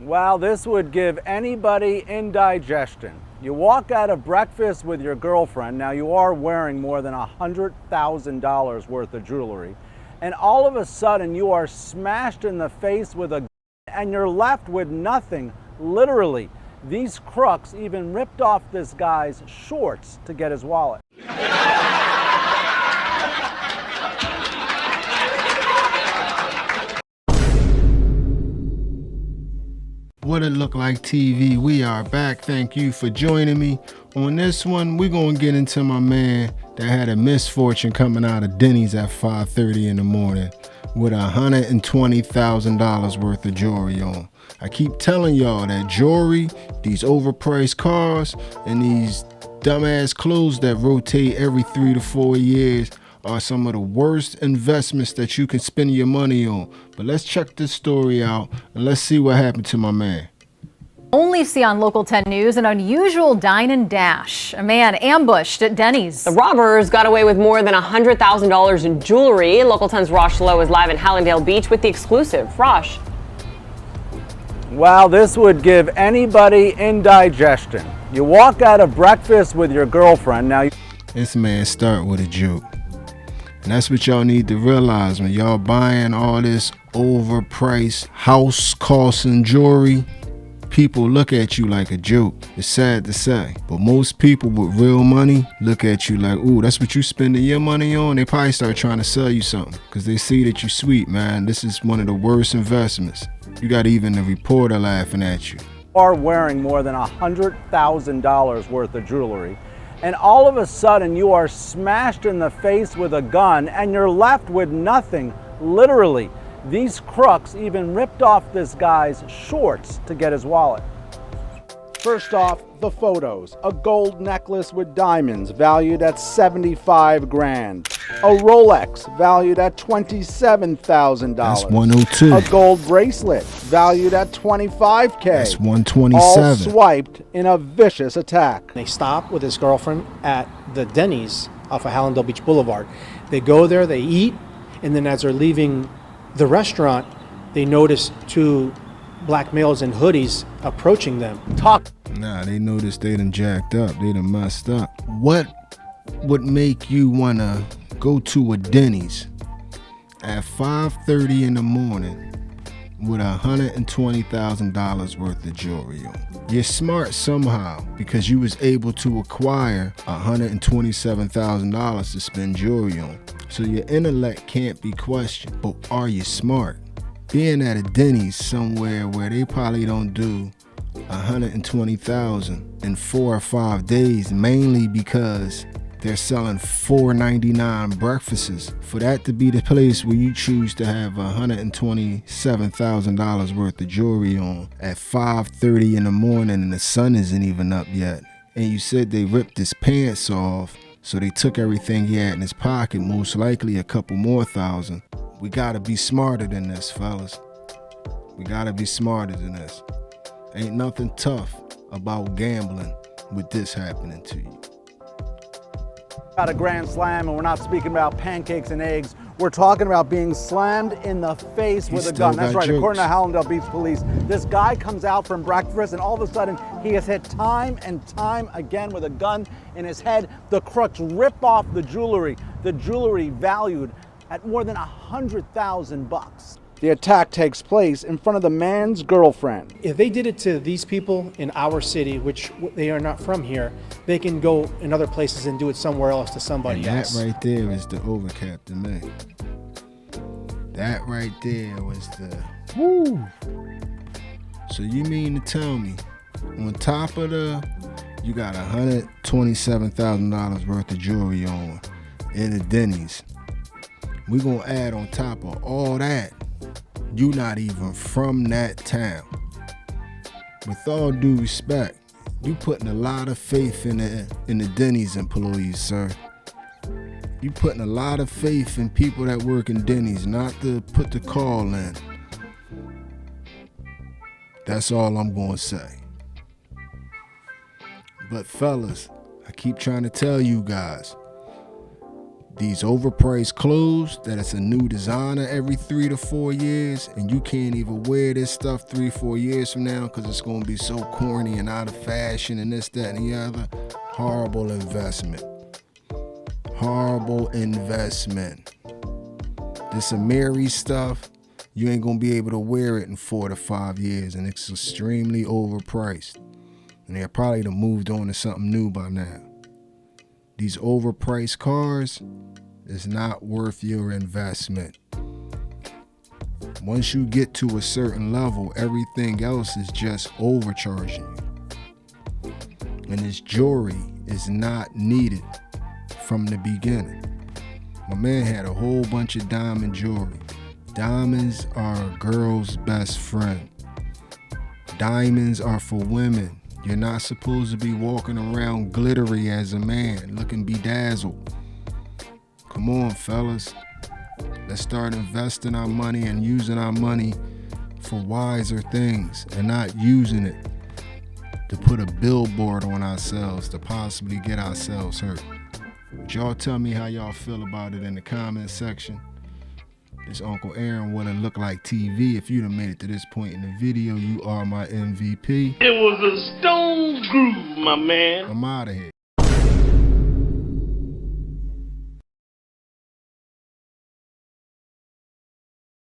Well, this would give anybody indigestion. You walk out of breakfast with your girlfriend. Now, you are wearing more than $100,000 worth of jewelry. And all of a sudden, you are smashed in the face with a gun and you're left with nothing, literally. These crooks even ripped off this guy's shorts to get his wallet. What it look like TV, we are back. Thank you for joining me. On this one, we're gonna get into my man that had a misfortune coming out of Denny's at 5:30 in the morning with $120,000 worth of jewelry on. I keep telling y'all that jewelry, these overpriced cars, and these dumbass clothes that rotate every 3 to 4 years are some of the worst investments that you can spend your money on. But let's check this story out and let's see what happened to my man. Only see on Local 10 News an unusual dine and dash. A man ambushed at Denny's. The robbers got away with more than $100,000 in jewelry. Local 10's Rosh Lowe is live in Hallandale Beach with the exclusive. Rosh. Well, this would give anybody indigestion. You walk out of breakfast with your girlfriend. Now, This man start with a joke. And that's what y'all need to realize when y'all buying all this overpriced house costing jewelry. People look at you like a joke. It's sad to say, but most people with real money look at you like, ooh, that's what you spending your money on? They probably start trying to sell you something because they see that you sweet, man. This is one of the worst investments. You got even the reporter laughing at you. are wearing more than $100,000 worth of jewelry. And all of a sudden you are smashed in the face with a gun and you're left with nothing, literally. These crooks even ripped off this guy's shorts to get his wallet. First off, the photos. A gold necklace with diamonds valued at 75 grand. A Rolex valued at $27,000. That's 102. A gold bracelet valued at $25K. That's 127. All swiped in a vicious attack. They stop with his girlfriend at the Denny'S off of Hallandale Beach Boulevard. They go there, they eat, and then as they're leaving the restaurant, they notice two black males in hoodies approaching them. Nah, they noticed they done jacked up. They done messed up. What would make you wanna go to a Denny's at 5:30 in the morning with $120,000 worth of jewelry on? You're smart somehow because you was able to acquire $127,000 to spend jewelry on. So your intellect can't be questioned. But are you smart? Being at a Denny's somewhere where they probably don't do $120,000 in 4 or 5 days, mainly because they're selling $4.99 breakfasts. For that to be the place where you choose to have $127,000 worth of jewelry on at 5:30 in the morning and the sun isn't even up yet, and you said they ripped his pants off, so they took everything he had in his pocket, most likely a couple more thousand. We gotta be smarter than this, fellas. We gotta be smarter than this. Ain't nothing tough about gambling with this happening to you. Got a grand slam, and we're not speaking about pancakes and eggs. We're talking about being slammed in the face with a gun. That's right, according to Hallandale Beach Police, this guy comes out from breakfast and all of a sudden he is hit time and time again with a gun in his head. The crooks rip off the jewelry valued at more than $100,000. The attack takes place in front of the man's girlfriend. If they did it to these people in our city, which they are not from here, they can go in other places and do it somewhere else to somebody else. That right there is the overcap to me. That right there was the woo. So you mean to tell me, on top of you got $127,000 worth of jewelry on in the Denny's. We gonna add on top of all that, you not even from that town. With all due respect, you putting a lot of faith in the Denny's employees, sir. You putting a lot of faith in people that work in Denny's, not to put the call in. That's all I'm gonna say. But fellas, I keep trying to tell you guys, These overpriced clothes that it's a new designer every 3 to 4 years, and you can't even wear this stuff 3-4 years from now because it's going to be so corny and out of fashion and this, that, and the other. Horrible investment. Horrible investment. This Amiri stuff, you ain't going to be able to wear it in 4 to 5 years, and it's extremely overpriced. And they're probably done moved on to something new by now. These overpriced cars is not worth your investment. Once you get to a certain level, everything else is just overcharging you. And this jewelry is not needed from the beginning. My man had a whole bunch of diamond jewelry. Diamonds are a girl's best friend. Diamonds are for women. You're not supposed to be walking around glittery as a man, looking bedazzled. Come on, fellas. Let's start investing our money and using our money for wiser things and not using it to put a billboard on ourselves to possibly get ourselves hurt. But y'all tell me how y'all feel about it in the comment section. This Uncle Aaron wouldn't look like TV. If you'd have made it to this point in the video, you are my MVP. It was a stone groove, my man. I'm out of here.